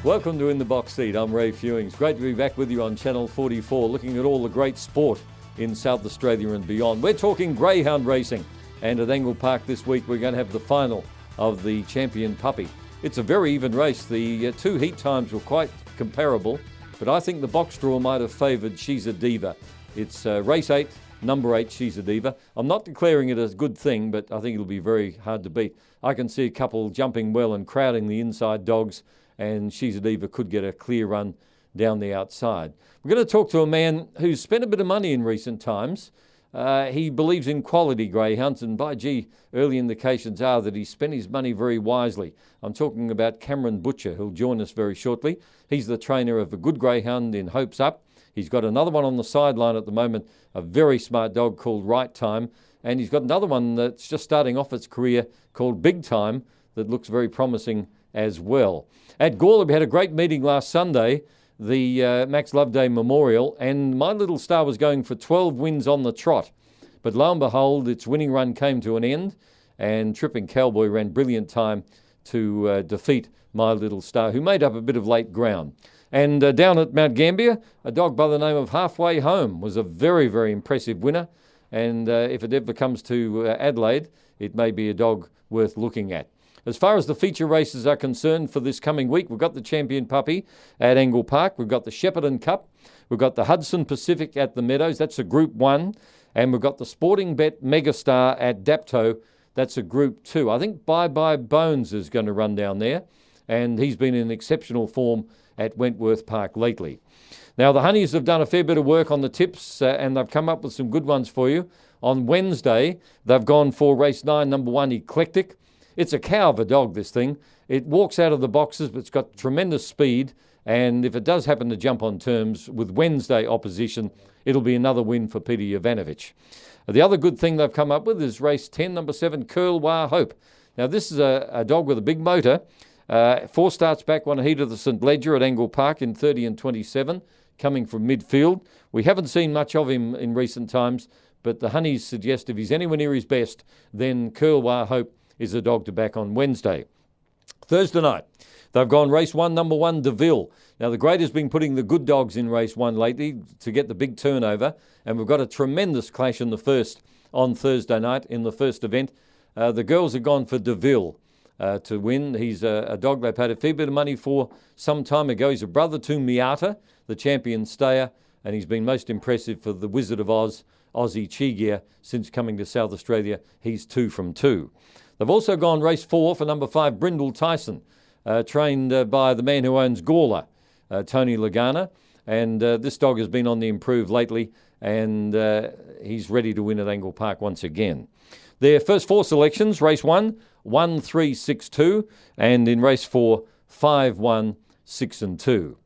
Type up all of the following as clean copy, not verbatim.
Welcome to In the Box Seat. I'm Ray Fewings. Great to be back with you on Channel 44, looking at all the great sport in South Australia and beyond. We're talking greyhound racing, and at Angle Park this week we're going to have the final of the Champion Puppy. It's a very even race. The two heat times were quite comparable, but I think the box draw might have favoured She's a Diva. It's race 8, number 8, She's a Diva. I'm not declaring it a good thing, but I think it'll be very hard to beat. I can see a couple jumping well and crowding the inside dogs, and She's a Diva could get a clear run down the outside. We're going to talk to a man who's spent a bit of money in recent times. He believes in quality greyhounds, and by gee, early indications are that he spent his money very wisely. I'm talking about Cameron Butcher, who'll join us very shortly. He's the trainer of a good greyhound in Hopes Up. He's got another one on the sideline at the moment, a very smart dog called Right Time, and he's got another one that's just starting off its career called Big Time that looks very promising as well. At Gawler, we had a great meeting last Sunday, the Max Loveday Memorial, and My Little Star was going for 12 wins on the trot. But lo and behold, its winning run came to an end, and Tripping Cowboy ran brilliant time to defeat My Little Star, who made up a bit of late ground. And down at Mount Gambier, a dog by the name of Halfway Home was a very, very impressive winner. And if it ever comes to Adelaide, it may be a dog worth looking at. As far as the feature races are concerned for this coming week, we've got the Champion Puppy at Angle Park. We've got the Shepparton Cup. We've got the Hudson Pacific at the Meadows. That's a Group 1. And we've got the Sporting Bet Megastar at Dapto. That's a Group 2. I think Bye Bye Bones is going to run down there. And he's been in exceptional form at Wentworth Park lately. Now, the Honeys have done a fair bit of work on the tips and they've come up with some good ones for you. On Wednesday, they've gone for race 9, number 1, Eclectic. It's a cow of a dog, this thing. It walks out of the boxes, but it's got tremendous speed. And if it does happen to jump on terms with Wednesday opposition, it'll be another win for Peter Jovanovic. The other good thing they've come up with is race 10, number 7, Curl Wah Hope. Now, this is a dog with a big motor. 4 starts back, 1 heat of the St. Ledger at Angle Park in 30 and 27, coming from midfield. We haven't seen much of him in recent times, but the Honeys suggest if he's anywhere near his best, then Curl Wah Hope is a dog to back on Wednesday. Thursday night, they've gone race 1, number 1, DeVille. Now, the grade has been putting the good dogs in race 1 lately to get the big turnover, and we've got a tremendous clash in the first on Thursday night in the first event. The girls have gone for DeVille to win. He's a dog they paid a fair bit of money for some time ago. He's a brother to Miata, the champion stayer, and he's been most impressive for the Wizard of Oz, Aussie Chigear, since coming to South Australia. He's 2 from 2. They've also gone race 4 for number 5, Brindle Tyson, trained by the man who owns Gawler, Tony Lagana. And this dog has been on the improve lately, and he's ready to win at Angle Park once again. Their first 4 selections, race 1, 1, 3, 6, 2, and in race 4, 5, 1, 6 and 2.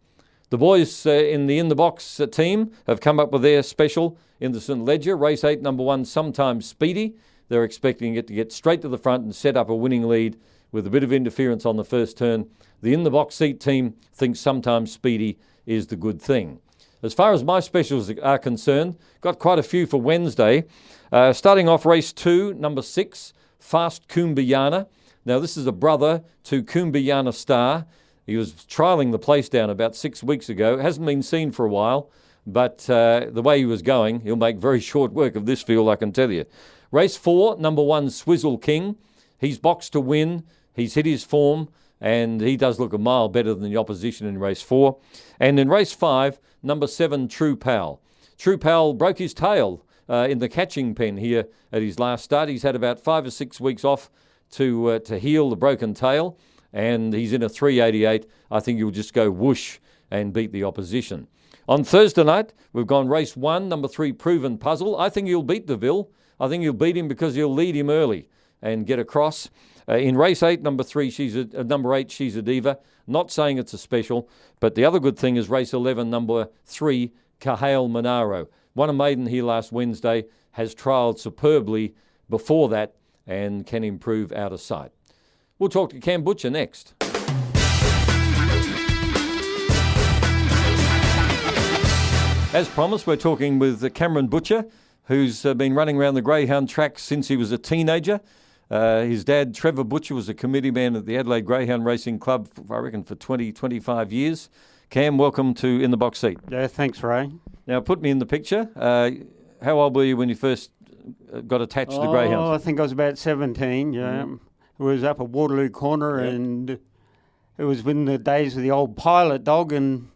The boys in the Box team have come up with their special in the St. Ledger, race 8, number 1, Sometimes Speedy. They're expecting it to get straight to the front and set up a winning lead with a bit of interference on the first turn. The In the Box Seat team thinks Sometimes Speedy is the good thing. As far as my specials are concerned, got quite a few for Wednesday. Starting off race 2, number 6, Fast Kumbiyana. Now, this is a brother to Kumbiyana Star. He was trialling the place down about 6 weeks ago. Hasn't been seen for a while, but the way he was going, he'll make very short work of this field, I can tell you. Race 4, number 1, Swizzle King. He's boxed to win. He's hit his form, and he does look a mile better than the opposition in race 4. And in race 5, number 7, True Pal. True Pal broke his tail in the catching pen here at his last start. He's had about 5 or 6 weeks off to heal the broken tail, and he's in a 388. I think he'll just go whoosh and beat the opposition. On Thursday night, we've gone race 1, number 3, Proven Puzzle. I think he'll beat DeVille. I think he'll beat him because he'll lead him early and get across. In race 8, number 8, She's a Diva. Not saying it's a special, but the other good thing is race 11, number 3, Kahale Monaro. Won a maiden here last Wednesday, has trialled superbly before that and can improve out of sight. We'll talk to Cam Butcher next. As promised, we're talking with Cameron Butcher, who's been running around the greyhound track since he was a teenager. His dad, Trevor Butcher, was a committee man at the Adelaide Greyhound Racing Club, I reckon, for 20, 25 years. Cam, welcome to In the Box Seat. Yeah, thanks, Ray. Now, put me in the picture. How old were you when you first got attached to greyhounds? I think I was about 17, yeah. It was up at Waterloo Corner, and it was in the days of the old pilot dog, and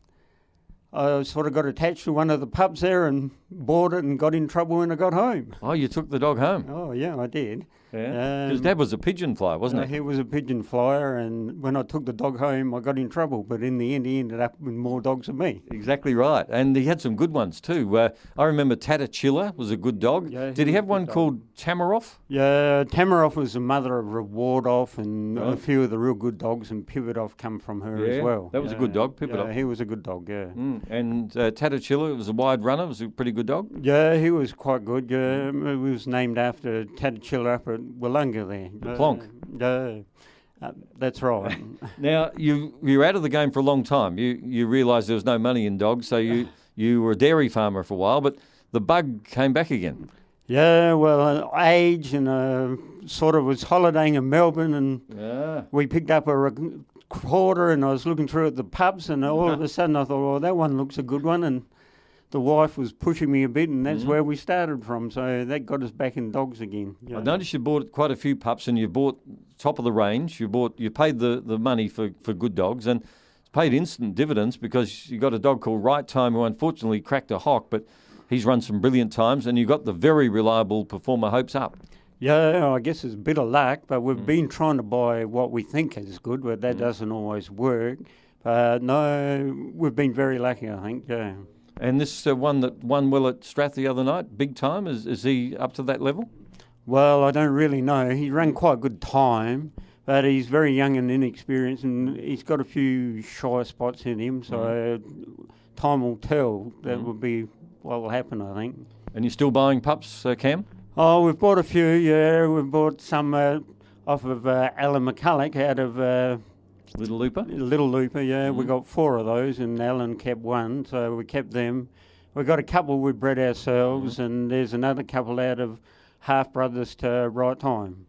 I sort of got attached to one of the pups there and bought it and got in trouble when I got home. Oh, you took the dog home? Oh, yeah, I did. Yeah, because Dad was a pigeon flyer, wasn't he? He was a pigeon flyer, and when I took the dog home, I got in trouble. But in the end, he ended up with more dogs than me. Exactly right. And he had some good ones too. I remember Tatachilla was a good dog. Yeah, Did he have one called Tamaroff? Yeah, Tamaroff was the mother of Rewardoff, and a few of the real good dogs, and Pivotoff come from her as well. That was a good dog, Pivotoff. Yeah, he was a good dog, yeah. And Tatachilla was a wide runner, was a pretty good dog? Yeah, he was quite good. Yeah, he was named after Tatachilla up at Wollonga there. The Plonk. That's right. Now, you were out of the game for a long time. You realised there was no money in dogs, so you were a dairy farmer for a while, but the bug came back again. Yeah, well, age, and sort of was holidaying in Melbourne, and we picked up a recorder, and I was looking through at the pubs, and all of a sudden I thought, well, that one looks a good one, and the wife was pushing me a bit, and that's where we started from. So that got us back in dogs again. I noticed you bought quite a few pups, and you bought top of the range. You paid the money for good dogs, and paid instant dividends because you got a dog called Right Time who unfortunately cracked a hock, but he's run some brilliant times, and you got the very reliable performer Hopes Up. Yeah, I guess it's a bit of luck, but we've been trying to buy what we think is good, but that doesn't always work. No, we've been very lucky, I think, yeah. And this one that won well at Strath the other night, Big Time, is he up to that level? Well, I don't really know. He ran quite a good time, but he's very young and inexperienced, and he's got a few shy spots in him, so time will tell. That will be what will happen, I think. And you're still buying pups, Cam? Oh, we've bought a few, yeah. We've bought some off of Alan McCulloch out of... Little Looper? Little Looper, yeah. We got 4 of those, and Alan kept one, so we kept them. We got a couple we bred ourselves, and there's another couple out of half brothers to Right Time.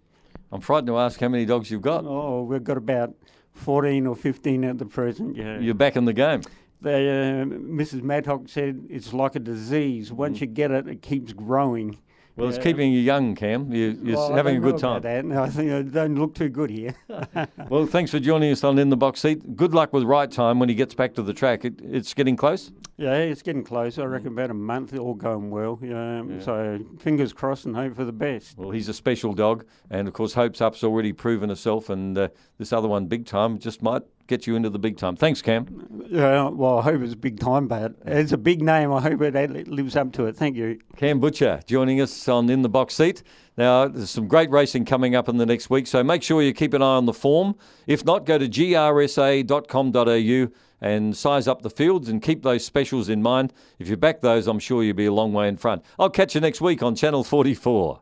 I'm frightened to ask how many dogs you've got. Oh, we've got about 14 or 15 at the present, yeah. You're back in the game. Mrs. Maddock said it's like a disease. Once you get it, it keeps growing. Well, it's keeping you young, Cam. You're having a good time. That. I think I don't look too good here. Well, thanks for joining us on In the Box Seat. Good luck with Right Time when he gets back to the track. It's getting close? Yeah, it's getting close. I reckon about a month, all going well. So fingers crossed and hope for the best. Well, he's a special dog. And, of course, Hope's Up's already proven herself. And this other one, Big Time, just might get you into the big time. Thanks, Cam. Yeah, well, I hope it's big time, but it's a big name. I hope it lives up to it. Thank you. Cam Butcher joining us on In the Box Seat. Now, there's some great racing coming up in the next week, so make sure you keep an eye on the form. If not, go to grsa.com.au and size up the fields and keep those specials in mind. If you back those, I'm sure you'll be a long way in front. I'll catch you next week on Channel 44.